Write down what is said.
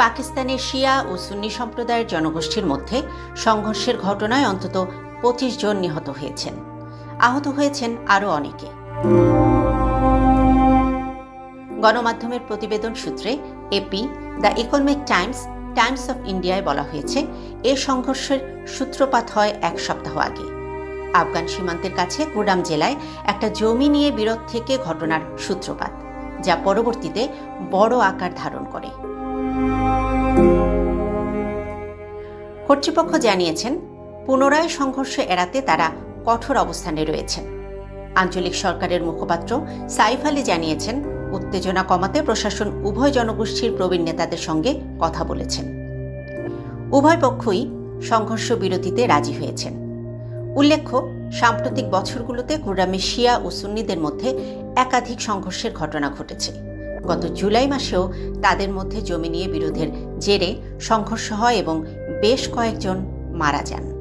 পাকিস্তানের শিয়া ও সুন্নি সম্প্রদায়ের জনগোষ্ঠীর মধ্যে সংঘর্ষের ঘটনায় অন্তত ২৫ জন নিহত হয়েছেন। আহত হয়েছেন আরও অনেকে। গণমাধ্যমের প্রতিবেদন সূত্রে AP, the economic times, times of ইন্ডিয়ায় বলা হয়েছে, এ সংঘর্ষের সূত্রপাত হয় এক সপ্তাহ আগে। আফগান সীমান্তের কাছে কুররাম জেলায় একটা জমি নিয়ে বিরোধ থেকে ঘটনার সূত্রপাত, যা পরবর্তীতে বড় আকার ধারণ করে। কর্তৃপক্ষ জানিয়েছেন, পুনরায় সংঘর্ষ এড়াতে তারা কঠোর অবস্থানে রয়েছেন। আঞ্চলিক সরকারের মুখপাত্র সাইফ আলী জানিয়েছেন, উত্তেজনা কমাতে প্রশাসন উভয় জনগোষ্ঠীর প্রবীণ নেতাদের সঙ্গে কথা বলেছেন। উভয় পক্ষই সংঘর্ষ বিরতিতে রাজি হয়েছেন। উল্লেখ্য, সাম্প্রতিক বছরগুলোতে কুররামে শিয়া ও সুন্নিদের মধ্যে একাধিক সংঘর্ষের ঘটনা ঘটেছে। গত জুলাই মাসেও তাদের মধ্যে জমি নিয়ে বিরোধের জেরে সংঘর্ষ হয় এবং বেশ কয়েকজন মারা যান।